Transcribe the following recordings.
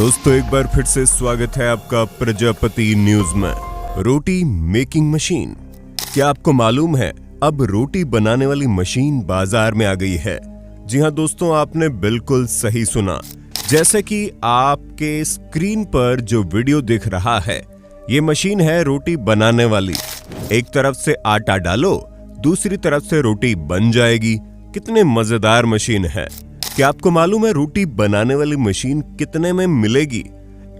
दोस्तों एक बार फिर से स्वागत है आपका प्रजापति न्यूज में। रोटी मेकिंग मशीन, क्या आपको मालूम है अब रोटी बनाने वाली मशीन बाजार में आ गई है? जी हां दोस्तों, आपने बिल्कुल सही सुना। जैसे कि आपके स्क्रीन पर जो वीडियो दिख रहा है, ये मशीन है रोटी बनाने वाली। एक तरफ से आटा डालो, दूसरी तरफ से रोटी बन जाएगी। कितने मजेदार मशीन है। क्या आपको मालूम है रोटी बनाने वाली मशीन कितने में मिलेगी?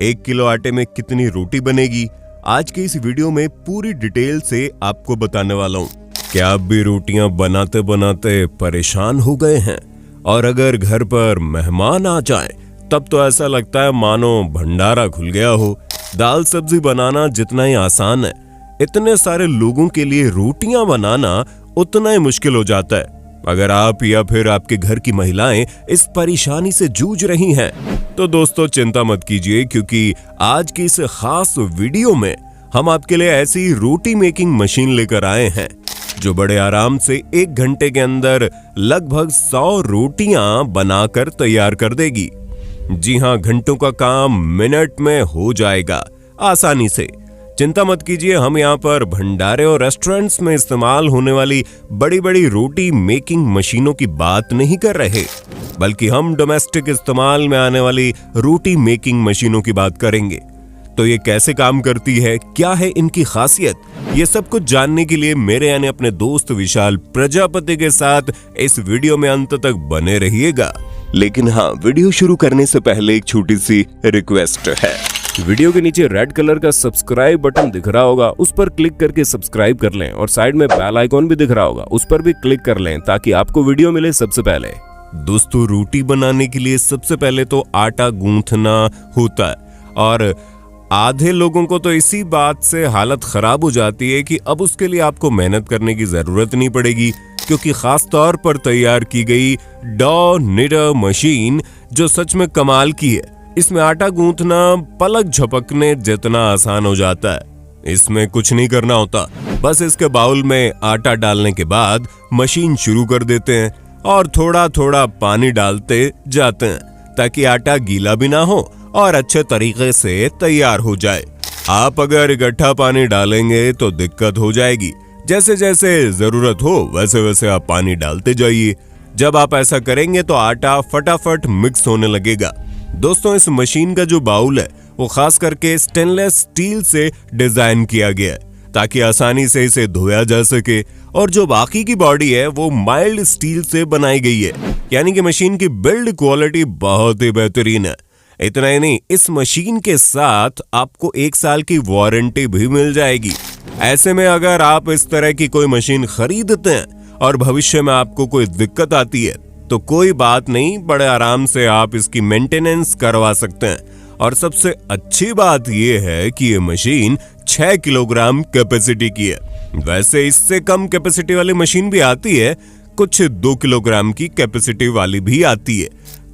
1 किलो आटे में कितनी रोटी बनेगी? आज के इस वीडियो में पूरी डिटेल से आपको बताने वाला हूँ। क्या आप भी रोटियां बनाते बनाते परेशान हो गए हैं? और अगर घर पर मेहमान आ जाएं, तब तो ऐसा लगता है मानो भंडारा खुल गया हो। दाल सब्जी बनाना जितना ही आसान है, इतने सारे लोगों के लिए रोटियां बनाना उतना ही मुश्किल हो जाता है। अगर आप या फिर आपके घर की महिलाएं इस परेशानी से जूझ रही हैं, तो दोस्तों चिंता मत कीजिए, क्योंकि आज की इस खास वीडियो में हम आपके लिए ऐसी रोटी मेकिंग मशीन लेकर आए हैं जो बड़े आराम से 1 घंटे के अंदर लगभग 100 रोटियां बनाकर तैयार कर देगी। जी हां, घंटों का काम मिनट में हो जाएगा आसानी से। चिंता मत कीजिए, हम यहाँ पर भंडारे और रेस्टोरेंट्स में इस्तेमाल होने वाली बड़ी बड़ी रोटी मेकिंग मशीनों की बात नहीं कर रहे, बल्कि हम डोमेस्टिक इस्तेमाल में आने वाली रोटी मेकिंग मशीनों की बात करेंगे। तो ये कैसे काम करती है, क्या है इनकी खासियत, ये सब कुछ जानने के लिए मेरे यानी अपने दोस्त विशाल प्रजापति के साथ इस वीडियो में अंत तक बने रहिएगा। लेकिन हाँ, वीडियो शुरू करने से पहले एक छोटी सी रिक्वेस्ट है। वीडियो के नीचे रेड कलर का सब्सक्राइब बटन दिख रहा होगा, उस पर क्लिक करके सब्सक्राइब कर लें, और साइड में बेल आइकॉन भी दिख रहा होगा, उस पर भी क्लिक कर लें ताकि आपको वीडियो मिले सबसे पहले। दोस्तों, रोटी बनाने के लिए सबसे पहले तो आटा गूंथना होता है, और आधे लोगों को तो इसी बात से हालत खराब हो जाती है कि अब उसके लिए आपको मेहनत करने की जरूरत नहीं पड़ेगी, क्योंकि खास तौर पर तैयार की गई डो निडर मशीन जो सच में कमाल की है। इसमें आटा गूंथना पलक झपकने जितना आसान हो जाता है। इसमें कुछ नहीं करना होता, बस इसके बाउल में आटा डालने के बाद मशीन शुरू कर देते हैं और थोड़ा थोड़ा पानी डालते जाते हैं ताकि आटा गीला भी ना हो और अच्छे तरीके से तैयार हो जाए। आप अगर इकट्ठा पानी डालेंगे तो दिक्कत हो जाएगी। जैसे जैसे जरूरत हो वैसे वैसे आप पानी डालते जाइए। जब आप ऐसा करेंगे तो आटा फटाफट मिक्स होने लगेगा। दोस्तों, इस मशीन का जो बाउल है वो खास करके स्टेनलेस स्टील से डिजाइन किया गया है ताकि आसानी से इसे धोया जा सके, और जो बाकी की बॉडी है वो माइल्ड स्टील से बनाई गई है, यानी कि मशीन की बिल्ड क्वालिटी बहुत ही बेहतरीन है। इतना ही नहीं, इस मशीन के साथ आपको 1 साल की वारंटी भी मिल जाएगी। ऐसे में अगर आप इस तरह की कोई मशीन खरीदते हैं और भविष्य में आपको कोई दिक्कत आती है, तो कोई बात नहीं, बड़े आराम से आप इसकी मेंटेनेंस करवा सकते हैं। और सबसे अच्छी बात यह है कि ये मशीन 6 किलोग्राम कैपेसिटी की है। वैसे इससे कम कैपेसिटी वाली मशीन भी आती है, कुछ 2 किलोग्राम की कैपेसिटी वाली भी आती है,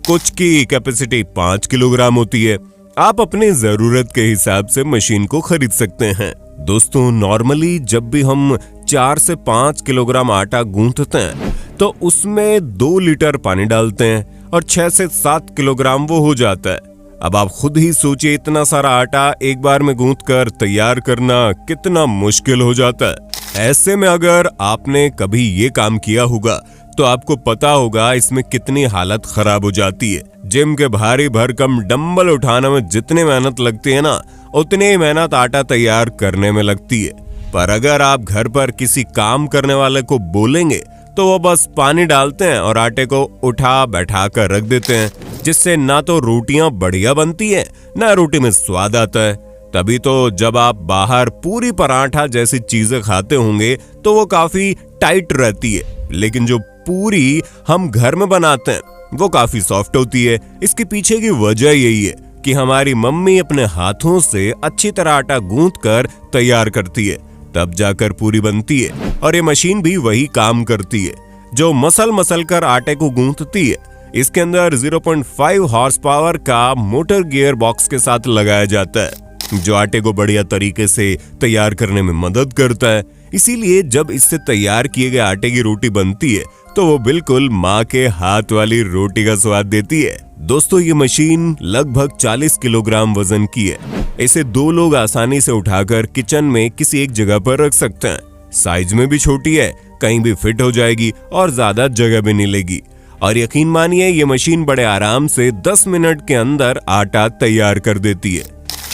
कुछ की कैपेसिटी 5 किलोग्राम होती है। आप अपनी जरूरत के हिसाब से मशीन को खरीद सकते हैं। दोस्तों, नॉर्मली जब भी हम 4 से 5 किलोग्राम आटा गूंथते हैं तो उसमें 2 लीटर पानी डालते हैं और 6 से 7 किलोग्राम वो हो जाता है। अब आप खुद ही सोचिए, इतना सारा आटा एक बार में गूंथकर तैयार करना कितना मुश्किल हो जाता है। ऐसे में अगर आपने कभी ये काम किया होगा तो आपको पता होगा इसमें कितनी हालत खराब हो जाती है। जिम के भारी भरकम डंबल उठाने में जितनी मेहनत लगती है ना, उतनी ही मेहनत आटा तैयार करने में लगती है। पर अगर आप घर पर किसी काम करने वाले को बोलेंगे तो वो बस पानी डालते हैं और आटे को उठा बैठा कर रख देते हैं, जिससे ना तो रोटियां बढ़िया बनती हैं, ना रोटी में स्वाद आता है। तभी तो जब आप बाहर पूरी पराठा जैसी चीजें खाते होंगे तो वो काफी टाइट रहती है, लेकिन जो पूरी हम घर में बनाते हैं वो काफी सॉफ्ट होती है। इसके पीछे की वजह यही है कि हमारी मम्मी अपने हाथों से अच्छी तरह आटा गूंथ कर तैयार करती है, तब जाकर पूरी बनती है। और ये मशीन भी वही काम करती है जो मसल कर आटे को गूंथती है। इसके अंदर 0.5 हॉर्स पावर का मोटर गियर बॉक्स के साथ लगाया जाता है, जो आटे को बढ़िया तरीके से तैयार करने में मदद करता है। इसीलिए जब इससे तैयार किए गए आटे की रोटी बनती है तो वो बिल्कुल माँ के हाथ वाली रोटी का स्वाद देती है। दोस्तों, ये मशीन लगभग 40 किलोग्राम वजन की है। इसे 2 लोग आसानी से उठाकर किचन में किसी एक जगह पर रख सकते हैं। साइज में भी छोटी है, कहीं भी फिट हो जाएगी और ज्यादा जगह भी नहीं लेगी। और यकीन मानिए, ये मशीन बड़े आराम से 10 मिनट के अंदर आटा तैयार कर देती है।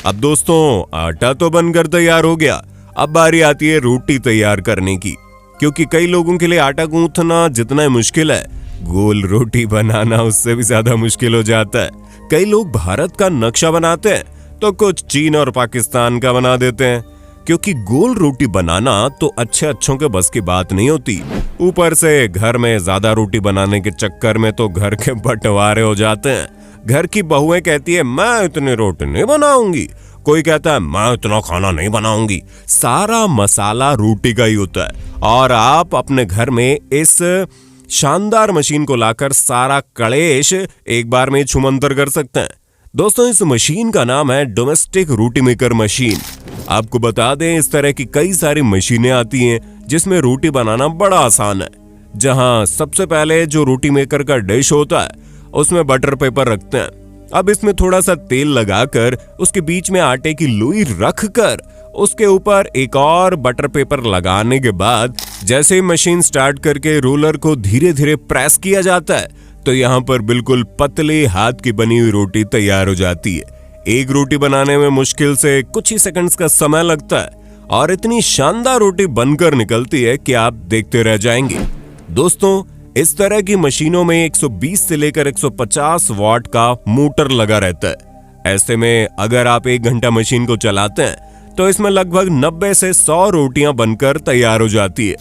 अब दोस्तों, आटा तो बनकर तैयार हो गया, अब बारी आती है रोटी तैयार करने की। क्योंकि कई लोगों के लिए आटा गूंथना जितना मुश्किल है, गोल रोटी बनाना उससे भी ज्यादा मुश्किल हो जाता है। कई लोग भारत का नक्शा बनाते हैं तो कुछ चीन और पाकिस्तान का बना देते हैं, क्योंकि गोल रोटी बनाना तो अच्छों के बस की बात नहीं होती। ऊपर से घर में ज्यादा रोटी बनाने के चक्कर में तो घर के बंटवारे हो जाते हैं। घर की बहुएं कहती है मैं इतनी रोटी नहीं बनाऊंगी, कोई कहता है मैं इतना खाना नहीं बनाऊंगी। सारा मसाला रोटी का ही होता है और आप अपने घर में इस शानदार मशीन को लाकर सारा कलेश एक बार में छुमंतर कर सकते हैं। दोस्तों, इस मशीन का नाम है डोमेस्टिक रोटी मेकर मशीन। आपको बता दें, इस तरह की कई सारी मशीनें आती हैं जिसमें रोटी बनाना बड़ा आसान है। जहां सबसे पहले जो रोटी मेकर का डिश होता है उसमें बटर पेपर रखते हैं। अब इसमें थोड़ा सा तेल लगाकर उसके बीच में आटे की लोई रखकर उसके ऊपर एक और बटर पेपर लगाने के बाद जैसे ही मशीन स्टार्ट करके रोलर को धीरे धीरे प्रेस किया जाता है तो यहाँ पर बिल्कुल पतले हाथ की बनी हुई रोटी तैयार हो जाती है। एक रोटी बनाने में मुश्किल से कुछ ही सेकंड्स का समय लगता है और इतनी शानदार रोटी बनकर निकलती है कि आप देखते रह जाएंगे। दोस्तों, इस तरह की मशीनों में 120 से लेकर 150 वाट का मोटर लगा रहता है। ऐसे में अगर आप 1 घंटा मशीन को चलाते हैं तो इसमें लगभग 90 से 100 रोटियां बनकर तैयार हो जाती है।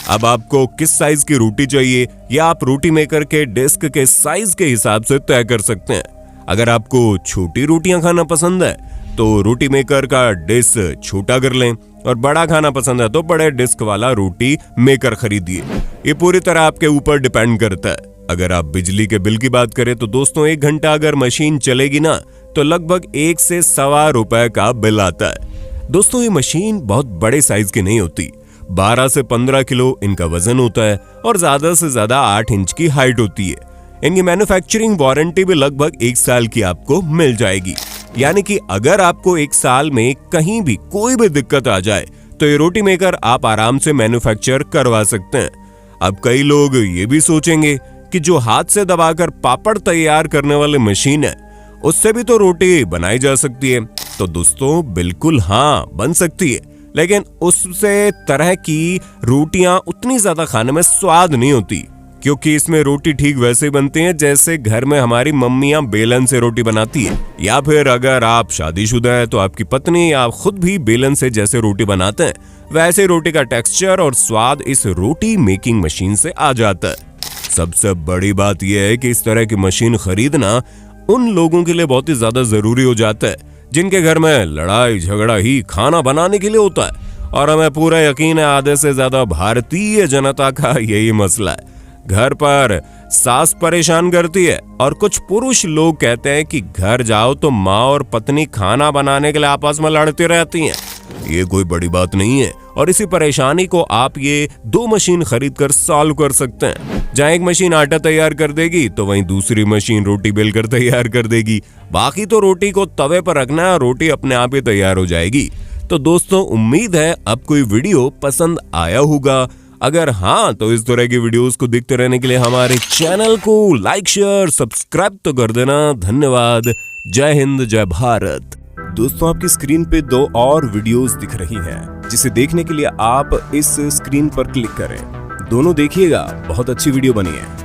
अब आपको किस साइज की रोटी चाहिए या आप रोटी मेकर के डिस्क के साइज के हिसाब से तय कर सकते हैं। अगर आपको छोटी रोटियां खाना पसंद है तो रोटी मेकर का डिस्क छोटा कर लें और बड़ा खाना पसंद है तो बड़े डिस्क वाला रोटी मेकर खरीदिए। ये पूरी तरह आपके ऊपर डिपेंड करता है। अगर आप बिजली के बिल की बात करें तो दोस्तों, 1 घंटा अगर मशीन चलेगी ना तो लगभग 1 से सवा रुपए का बिल आता है। दोस्तों, ये मशीन बहुत बड़े साइज की नहीं होती, 12 से 15 किलो इनका वजन होता है और ज्यादा से ज्यादा 8 इंच की हाइट होती है। इनकी मैन्युफैक्चरिंग वारंटी भी लगभग 1 साल की आपको मिल जाएगी। यानी कि अगर आपको 1 साल में कहीं भी कोई भी दिक्कत आ जाए तो ये रोटी मेकर आप आराम से मैन्युफैक्चर करवा सकते हैं। अब कई लोग ये भी सोचेंगे कि जो हाथ से दबाकर पापड़ तैयार करने वाली मशीन है उससे भी तो रोटी बनाई जा सकती है। तो दोस्तों, बिल्कुल हाँ, बन सकती है, लेकिन उससे तरह की रोटियां उतनी ज्यादा खाने में स्वाद नहीं होती, क्योंकि इसमें रोटी ठीक वैसे बनती है जैसे घर में हमारी मम्मियां बेलन से रोटी बनाती है। या फिर अगर आप शादीशुदा है तो आपकी पत्नी या आप खुद भी बेलन से जैसे रोटी बनाते हैं वैसे रोटी का टेक्सचर और स्वाद इस रोटी मेकिंग मशीन से आ जाता है। सबसे बड़ी बात यह है कि इस तरह की मशीन खरीदना उन लोगों के लिए बहुत ही ज्यादा जरूरी हो जाता है जिनके घर में लड़ाई झगड़ा ही खाना बनाने के लिए होता है। और हमें पूरा यकीन है आधे से ज्यादा भारतीय जनता का यही मसला है। घर पर सास परेशान करती है और कुछ पुरुष लोग कहते हैं कि घर जाओ तो माँ और पत्नी खाना बनाने के लिए आपस में लड़ती रहती हैं। ये कोई बड़ी बात नहीं है और इसी परेशानी को आप ये 2 मशीन खरीद कर सॉल्व कर सकते हैं। जहाँ एक मशीन आटा तैयार कर देगी तो वहीं दूसरी मशीन रोटी बेल कर तैयार कर देगी। बाकी तो रोटी को तवे पर रखना है, रोटी अपने आप ही तैयार हो जाएगी। तो दोस्तों, उम्मीद है आपको ये वीडियो पसंद आया होगा। अगर हाँ तो इस तरह की वीडियोस को देखते रहने के लिए हमारे चैनल को लाइक शेयर सब्सक्राइब तो कर देना। धन्यवाद। जय हिंद, जय भारत। दोस्तों, आपकी स्क्रीन पे 2 और वीडियोस दिख रही हैं, जिसे देखने के लिए आप इस स्क्रीन पर क्लिक करें। दोनों देखिएगा, बहुत अच्छी वीडियो बनी है।